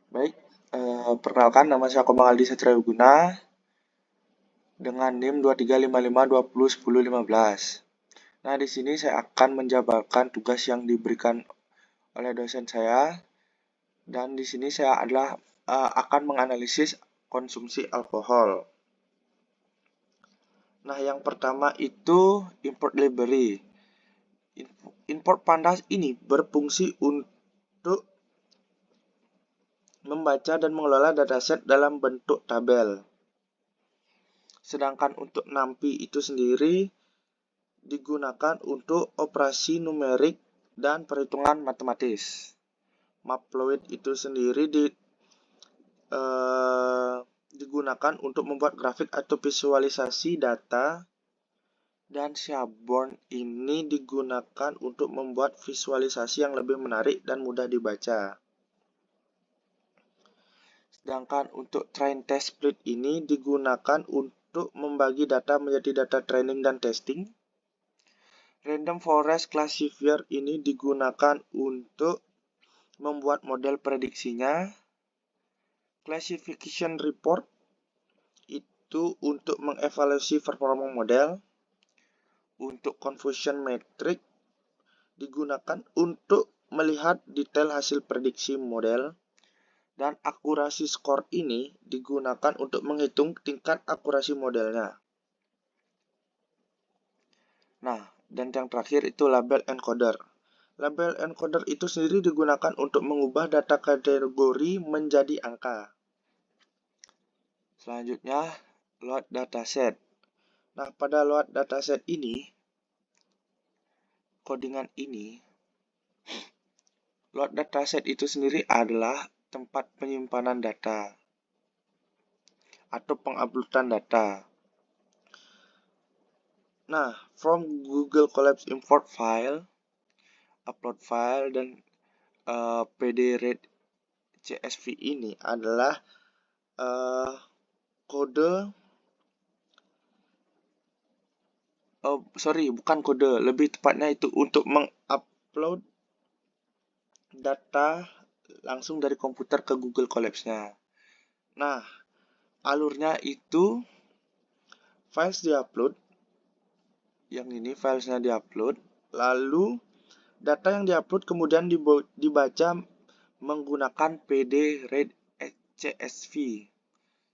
Baik, perkenalkan nama saya Komang Aldi Satriaguna dengan NIM 2355201015. Nah, di sini saya akan menjabarkan tugas yang diberikan oleh dosen saya dan di sini saya akan menganalisis konsumsi alkohol. Nah, yang pertama itu import library. Import pandas ini berfungsi untuk membaca dan mengelola dataset dalam bentuk tabel. Sedangkan untuk NumPy itu sendiri digunakan untuk operasi numerik dan perhitungan matematis. Maploid itu sendiri digunakan untuk membuat grafik atau visualisasi data, dan Seaborn ini digunakan untuk membuat visualisasi yang lebih menarik dan mudah dibaca. Sedangkan untuk train test split ini digunakan untuk membagi data menjadi data training dan testing. Random Forest Classifier ini digunakan untuk membuat model prediksinya. Classification Report itu untuk mengevaluasi performa model. Untuk Confusion Metric digunakan untuk melihat detail hasil prediksi model. Dan akurasi skor ini digunakan untuk menghitung tingkat akurasi modelnya. Nah, dan yang terakhir itu label encoder. Label encoder itu sendiri digunakan untuk mengubah data kategori menjadi angka. Selanjutnya, load dataset. Nah, pada load dataset ini, codingan ini, load dataset itu sendiri adalah tempat penyimpanan data atau penguploadan data. Nah, from Google Colabs import file, upload file, dan pd_read CSV ini adalah bukan kode, lebih tepatnya itu untuk mengupload data langsung dari komputer ke Google Colabs-nya. Nah, alurnya itu files diupload, yang ini filesnya diupload, lalu data yang diupload kemudian dibaca menggunakan pd_read CSV.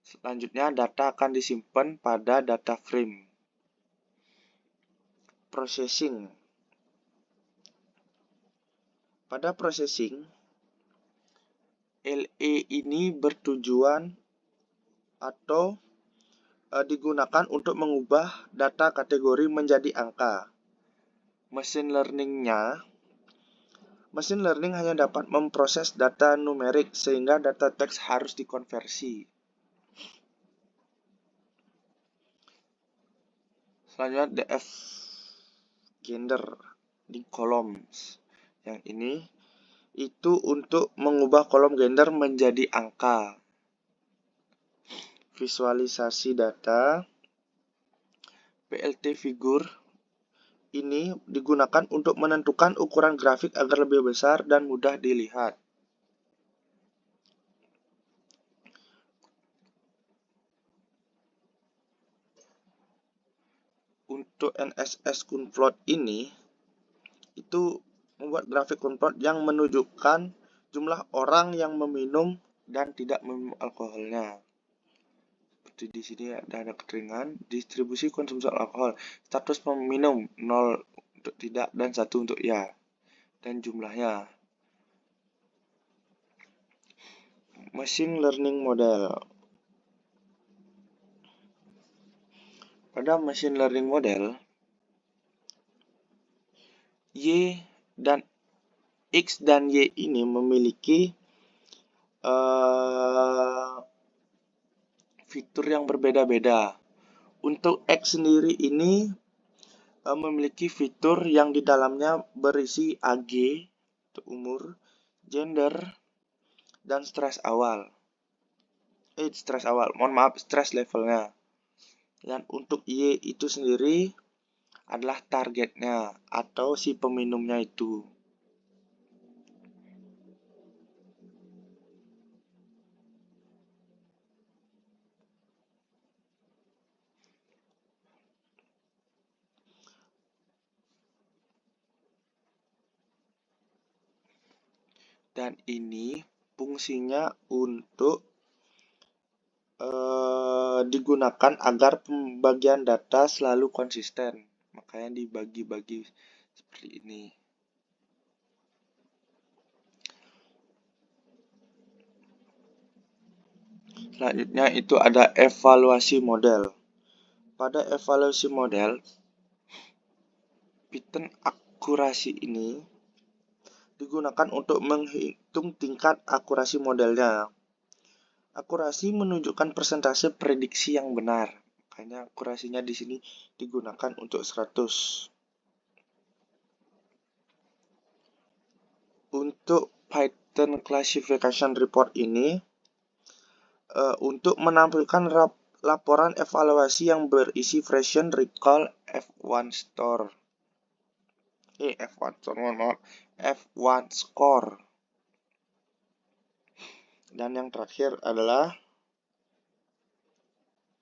Selanjutnya data akan disimpan pada data frame. Processing. Pada processing, LE ini bertujuan atau digunakan untuk mengubah data kategori menjadi angka. Machine learning hanya dapat memproses data numerik sehingga data teks harus dikonversi. Selanjutnya df gender di columns. Yang ini itu untuk mengubah kolom gender menjadi angka. Visualisasi data. PLT figure ini digunakan untuk menentukan ukuran grafik agar lebih besar dan mudah dilihat. Untuk NSS Kunplot ini itu membuat grafik kunplot yang menunjukkan jumlah orang yang meminum dan tidak meminum alkoholnya. Seperti di sini ada kekeringan, distribusi konsumsi alkohol, status meminum 0 untuk tidak dan 1 untuk ya, dan jumlahnya. Machine learning model. Pada machine learning model, X dan Y ini memiliki fitur yang berbeda-beda. Untuk X sendiri ini memiliki fitur yang di dalamnya berisi AG, umur, gender, dan stres levelnya. Dan untuk Y itu sendiri adalah targetnya atau si peminumnya itu. Dan ini fungsinya untuk digunakan agar pembagian data selalu konsisten. Makanya dibagi-bagi seperti ini. Selanjutnya itu ada evaluasi model. Pada evaluasi model, pattern akurasi ini digunakan untuk menghitung tingkat akurasi modelnya. Akurasi menunjukkan persentase prediksi yang benar. Makanya akurasinya di sini digunakan untuk 100. Untuk Python Classification Report ini, untuk menampilkan laporan evaluasi yang berisi version recall F1 store. F1 score. Dan yang terakhir adalah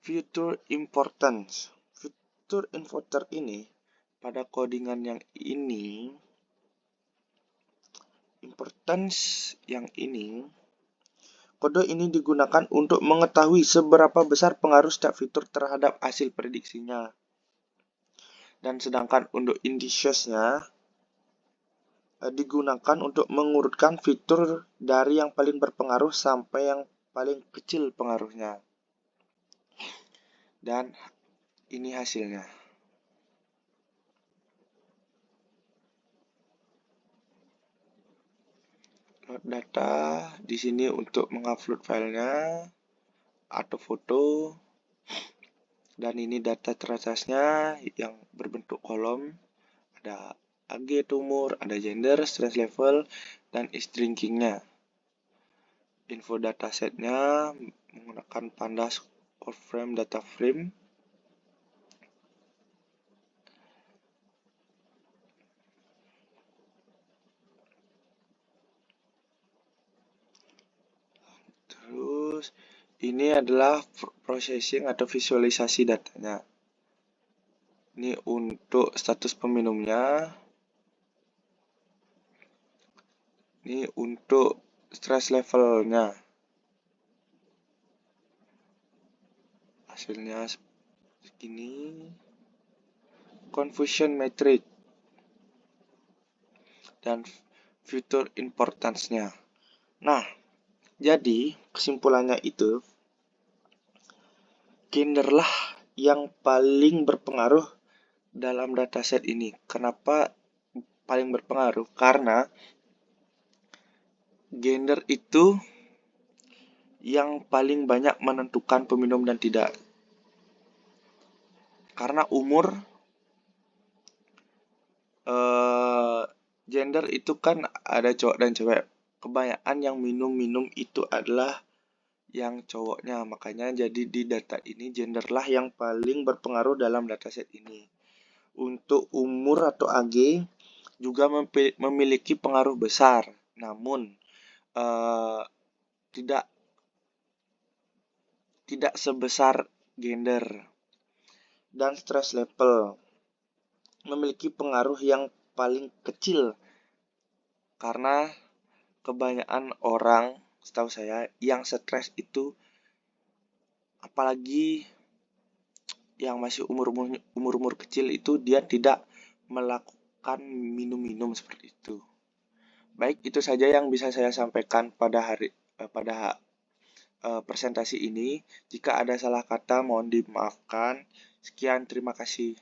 Feature importance. Feature importer ini pada codingan yang ini, kode ini digunakan untuk mengetahui seberapa besar pengaruh setiap fitur terhadap hasil prediksinya. Dan sedangkan untuk indicesnya digunakan untuk mengurutkan fitur dari yang paling berpengaruh sampai yang paling kecil pengaruhnya. Dan ini hasilnya. Load data di sini untuk mengupload filenya atau foto. Dan ini data teratasnya yang berbentuk kolom. Ada AG, umur, ada gender, stress level, dan age drinkingnya. Info datasetnya menggunakan pandas or frame data frame. Terus ini adalah processing atau visualisasi datanya. Ini untuk status peminumnya. Ini untuk stress levelnya. Hasilnya segini. Confusion metric dan future importance-nya. Nah, jadi kesimpulannya itu gender lah yang paling berpengaruh dalam dataset ini. Kenapa paling berpengaruh? Karena gender itu yang paling banyak menentukan peminum dan tidak. Karena umur, gender itu kan ada cowok dan cewek. Kebanyakan yang minum itu adalah yang cowoknya. Makanya jadi di data ini gender lah yang paling berpengaruh dalam dataset ini. Untuk umur atau AG juga memiliki pengaruh besar. Namun tidak sebesar gender. Dan stress level memiliki pengaruh yang paling kecil. Karena kebanyakan orang, setahu saya, yang stres itu, apalagi yang masih umur kecil itu, dia tidak melakukan minum seperti itu. Baik, itu saja yang bisa saya sampaikan pada presentasi ini. Jika ada salah kata, mohon dimaafkan. Sekian, terima kasih.